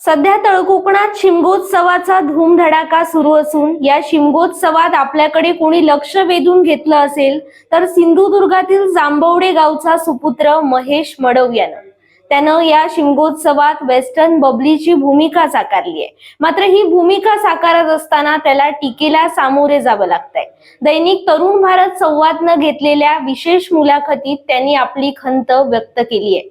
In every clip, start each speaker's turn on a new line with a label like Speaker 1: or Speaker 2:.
Speaker 1: सध्या तळकोकणात शिमगोत्सवाचा धूमधडाका सुरू असून या शिमगोत्सवात आपल्याकडे कोणी लक्ष वेधून घेतलं असेल तर सिंधुदुर्गातील जांभवडे गावचा सुपुत्र महेश मडव त्यानं या शिमगोत्सवात वेस्टर्न बबलीची भूमिका साकारली आहे. मात्र ही भूमिका साकारत असताना त्याला टीकेला सामोरे जावं लागतंय. दैनिक तरुण भारत संवादनं घेतलेल्या विशेष मुलाखतीत त्यांनी आपली खंत व्यक्त केली आहे.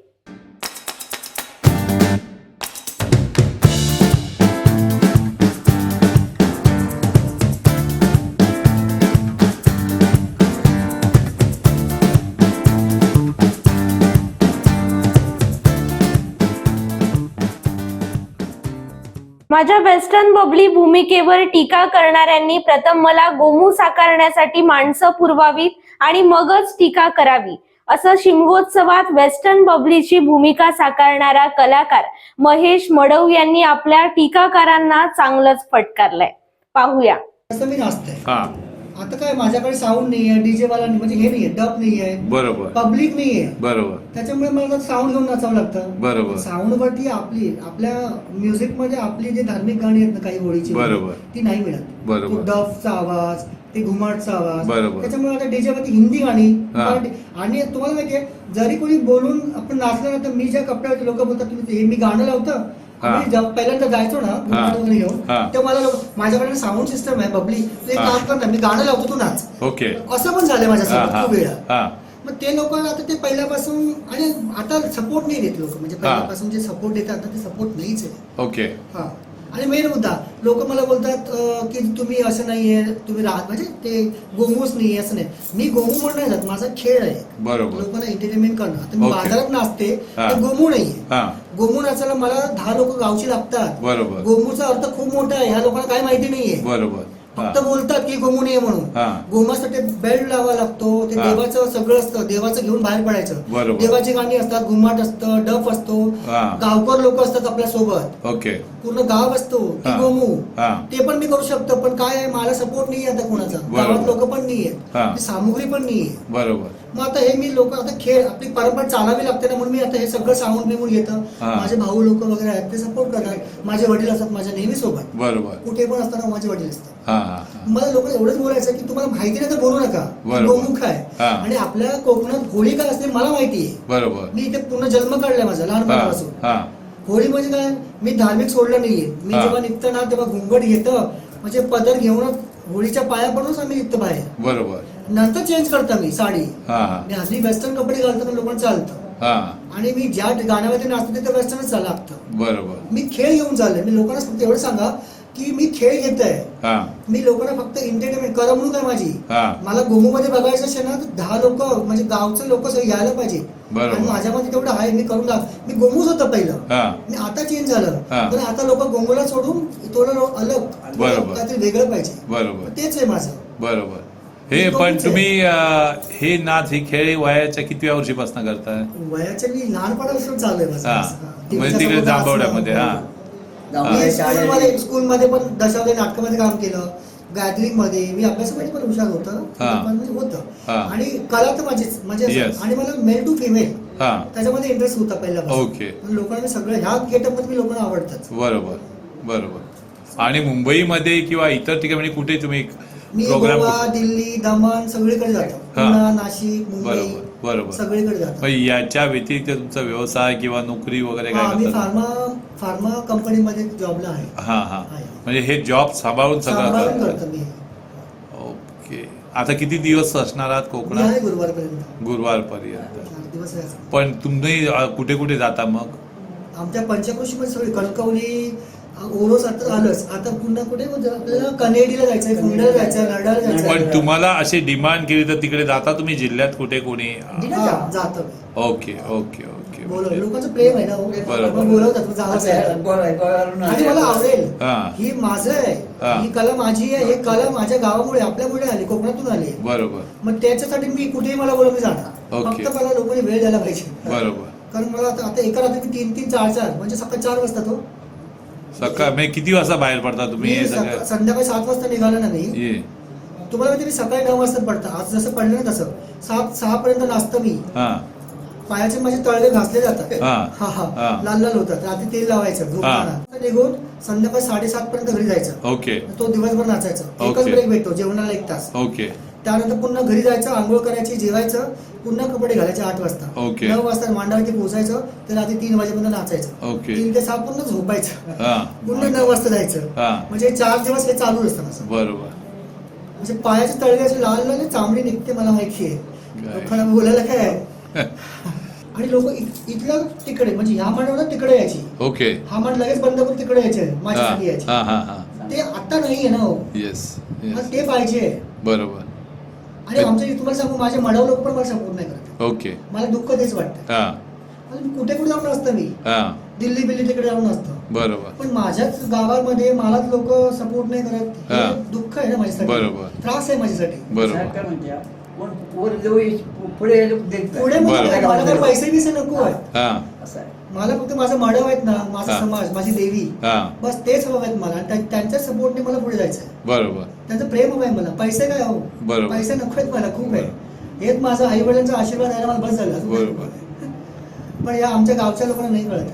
Speaker 1: माझ्या वेस्टर्न बबली भूमिकेवर टीका करणाऱ्यांनी प्रथम मला गोमू साकारण्यासाठी माणसं पुरवावीत आणि मगच टीका करावी, असं शिमगोत्सवात वेस्टर्न बबलीची भूमिका साकारणारा कलाकार महेश मडव यांनी आपल्या टीकाकारांना चांगलंच फटकारलंय. पाहूया.
Speaker 2: असं मी नाचतंय. आता काय माझ्याकडे साऊंड नाहीये, डीजे वाला नाही, म्हणजे हे नाहीये, डब नाहीये, बरोबर, पब्लिक नाहीये, बरोबर. त्याच्यामुळे मला साऊंड घेऊन नाचावं लागतं. बरोबर. साऊंड वरती आपल्या म्युझिक मध्ये आपली जे धार्मिक गाणी आहेत ना काही होळीची, बरोबर, ती नाही मिळत. बरोबर. डबचा आवाज, ते घुमाटचा आवाज, त्याच्यामुळे आता डीजे वरती हिंदी गाणी. आणि तुम्हाला माहितीये जरी कोणी बोलून आपण नाचलं ना तर मी ज्या कपड्यावरती लोक बोलतात तुम्ही हे मी गाणं लावतं. पहिल्यांदा जायचो ना घेऊन तेव्हा मला माझ्याकडे साऊंड सिस्टम आहे बबली, तू एक काम कर ना, मी गाणं लावतो तू नाच. ओके. असं पण झालंय माझ्यासोबत खूप वेळा. मग ते लोक आता ते पहिल्यापासून आणि आता सपोर्ट नाही देत लोक, म्हणजे पहिल्यापासून जे सपोर्ट देतात आता ते सपोर्ट नाहीच आहे. ओके. हा. आणि मेन मुद्दा लोक मला बोलतात की तुम्ही असं नाहीये, तुम्ही राहत म्हणजे ते गोमूच नाहीये असं नाही. मी गोमू म्हणून नाही जात, माझा खेळ आहे. बरोबर. लोकांना एंटरटेनमेंट करणं. आता मी बाजारात नाचते तर गोमू नाहीये. गोमू नाचायला मला 10 लोक गावची लागतात. बरोबर. गोमूचा अर्थ खूप मोठा आहे, ह्या लोकांना काय माहिती नाहीये. बरोबर. फक्त बोलतात की गोमू नाहीये म्हणून. गोमासाठी बेल्ट लावा लागतो, ते देवाचं सगळं असतं, देवाचं घेऊन बाहेर पडायचं. देवाची गाणी असतात, घुमाट असतं, डफ असतो, गावकर लोक असतात आपल्या सोबत. ओके. पूर्ण गाव असतो, गोमू ते पण मी करू शकतो. पण काय मला सपोर्ट नाहीये आता कोणाचा, गावात लोक पण नाहीये, सामुग्री पण नाहीये. बरोबर. मग आता हे मी लोक आता खेळ आपली परंपरा चालावी लागते ना, म्हणून मी आता हे सगळं साऊंड निघून घेतं. माझे भाऊ लोक वगैरे आहेत ते सपोर्ट करतात, माझे वडील असतात माझ्या नेहमी सोबत. बरोबर. कुठे पण असताना माझे वडील असतात. मला लोक एवढंच बोलायचं की तुम्हाला माहिती नाही तर बोलू नका, गोमुख आहे. आणि आपल्या कोकणात होळी काय असते मला माहिती आहे. बरोबर. मी इथे पूर्ण जन्म काढलाय माझा लहानपणापासून. होळी म्हणजे काय, मी धार्मिक सोडलं नाहीये. मी जेव्हा निघतं ना तेव्हा घुंगट घेतं, म्हणजे पदर घेऊन होळीच्या पाया पडूनच आम्ही निघतो बाहेर. बरोबर. नंतर चेंज करतो मी साडी. मी हल्ली वेस्टर्न कपडे घालतो लोकांना चालतं. आणि मी ज्या गाण्यामध्ये नाचतो तिथे वेस्टर्नच लागतं. बरोबर. मी खेळ घेऊन चाललोय. मी लोकांना फक्त एवढं सांगा की मी खेळ घेत आहे. मी लोकांना फक्त एंटरटेनमेंट करमणूक आहे माझी. मला गोमू मध्ये बघायचं असेल ना तर 10 लोक म्हणजे गावचे लोक यायला पाहिजे. आणि माझ्यामध्ये तेवढं आहे, मी करून मी गोमूच होतं पहिलं, मी आता चेंज झालं. तर आता लोक गोमूला सोडून थोडं अलग काहीतरी वेगळं पाहिजे. बरोबर. तेच आहे माझं. बरोबर.
Speaker 3: हे पण तुम्ही हे नाच हे खेळ वयाच्या किती वर्षीपासून करताय?
Speaker 2: वयाच्या मी लहानपणापासून चालू आहे
Speaker 3: माझं. तिकडे जांभवड्यामध्ये.
Speaker 2: स्कूलमध्ये पण दशावली नाटकामध्ये काम केलं, गॅदरिंग मध्ये मी अभ्यासामध्ये पण हुशार होतं. आणि कला तर माझीच म्हणजे, आणि मला मेल टू फिमेल त्याच्यामध्ये इंटरेस्ट होता पहिल्यापासून. ओके. लोकांना सगळं ह्या गेटअप मध्ये मी लोकांना आवडतात.
Speaker 3: बरोबर. बरोबर. आणि मुंबईमध्ये किंवा इतर ठिकाणी कुठे तुम्ही
Speaker 2: मी गोवा, दिल्ली, दमण सगळीकडे जातो, पुणे, नाशिक, मुंबई. बरोबर. सगळीकडे जातो.
Speaker 3: याच्या व्यतिरिक्त तुमचा व्यवसाय किंवा नोकरी वगैरे काय?
Speaker 2: मी फार्मा कंपनीमध्ये जॉबला आहे.
Speaker 3: म्हणजे हे जॉब सांभाळून सगळं करतो मी. ओके. आता किती दिवस असणार आहात कोकणात? गुरुवारपर्यंत. पण तुम्ही कुठे कुठे जाता मग?
Speaker 2: आमच्या पंचक्रोशी मध्ये सगळी कणकवली, ओरोस आता आलंच. आता पुन्हा कुठे आपल्याला कनेडीला जायचंय, कुंडाला जायचंय, लडाला जायचंय.
Speaker 3: पण तुम्हाला अशी डिमांड केली तर तिकडे जाता तुम्ही जिल्ह्यात कुठे कोणी?
Speaker 2: जातो.
Speaker 3: ओके. ओके. ओके.
Speaker 2: लोकांचं प्रेम आहे ना, बोलवतात. आणि मला आवडेल, ही माझं आहे, ही कला माझी आहे, ही कला माझ्या गावामुळे आपल्यामुळे आली, कोकणातून आली. बरोबर. मग त्याच्यासाठी मी कुठेही मला बोलवलं जाणार, फक्त मला लोकांनी वेळ द्यायला पाहिजे. बरोबर. कारण मला आता एका रात्री मी 3-3, 4-4 म्हणजे सकाळी 4 वाजता तो
Speaker 3: सकाळ म्हणजे किती वाजता बाहेर पडता तुम्ही?
Speaker 2: संध्याकाळी 7 वाजता निघाला ना मी. तुम्हाला माहिती मी सकाळी 9 वाजता पडतं. आज जसं पडलं ना तसं 7-6 पर्यंत नाचतो मी. पायाचे माझे तळवे घासले जातात.
Speaker 3: हा.
Speaker 2: हा हा
Speaker 3: हा.
Speaker 2: लाल लाल होतात. रात्री तेल लावायचं झोपताना. निघून संध्याकाळी 7:30 पर्यंत घरी जायचं.
Speaker 3: ओके
Speaker 2: तो दिवसभर नाचायचा. एकच
Speaker 3: ओके.
Speaker 2: ब्रेक भेटतो जेवणाला 1 तास.
Speaker 3: ओके
Speaker 2: त्यानंतर पुन्हा घरी जायचं, आंघोळ करायची, जेवायचं, पुन्हा कपडे घालायचे 8 वाजता.
Speaker 3: ओके.
Speaker 2: 9 वाजता मांडावरती पोहोचायचं, तर रात्री 3 वाजेपर्यंत नाचायचं.
Speaker 3: ओके.
Speaker 2: 3 ते 6 पुन्हा झोपायचं,
Speaker 3: हा
Speaker 2: पुन्हा 9 वाजता जायचं.
Speaker 3: हा
Speaker 2: म्हणजे 4 दिवस हे चालू असतं असं.
Speaker 3: बरोबर.
Speaker 2: म्हणजे पायाचे तळवे असे लाल लाल चामडी निघते, मला माहिती आहे.
Speaker 3: काय?
Speaker 2: लोकांना बोलायला काय आहे. आणि लोक इथलं तिकडे, म्हणजे ह्या मांडवर तिकडे यायची.
Speaker 3: ओके
Speaker 2: हा मांड लगेच बंद करून तिकडे यायचे,
Speaker 3: हा
Speaker 2: माझ्यासाठी यायची.
Speaker 3: हा हा हा
Speaker 2: ते आता नाहीये ना हो.
Speaker 3: येस
Speaker 2: मला ते पाहिजे.
Speaker 3: बरोबर.
Speaker 2: आणि आमच्या तुम्हाला सांगू, माझे मडव लोक पण मला सपोर्ट नाही करत.
Speaker 3: ओके
Speaker 2: मला दुःख तेच वाटतं.
Speaker 3: हा
Speaker 2: आणि कुठे कुठे जाऊन असतं मी,
Speaker 3: हा
Speaker 2: दिल्ली बिल्ली तिकडे जाऊन असतं,
Speaker 3: बरोबर
Speaker 2: पण माझ्याच गावामध्ये मलाच लोक सपोर्ट नाही करत.
Speaker 3: हा.
Speaker 2: हे दुःख आहे ना माझ्यासाठी,
Speaker 3: बरोबर.
Speaker 2: त्रास आहे माझ्यासाठी.
Speaker 3: बरोबर.
Speaker 2: पुढे
Speaker 3: बरोबर.
Speaker 2: मला काय पैसे बिसे नको आहे.
Speaker 3: हा
Speaker 2: मला फक्त माझं मडव आहेत ना, माझा
Speaker 3: हा.
Speaker 2: समाज, माझी देवी,
Speaker 3: हा
Speaker 2: बस तेच हवं आहेत मला. त्यांच्या सपोर्टने मला पुढे जायचं आहे.
Speaker 3: बरोबर
Speaker 2: त्यांचं प्रेम हवं आहे मला. पैसे काय हो,
Speaker 3: बरोबर.
Speaker 2: पैसे नको आहेत मला, खूप आहे. हेच माझा आई वडिलांचा आशीर्वाद आहे ना, मला बस झाला.
Speaker 3: बरोबर.
Speaker 2: पण या आमच्या गावच्या लोकांना नाही कळत.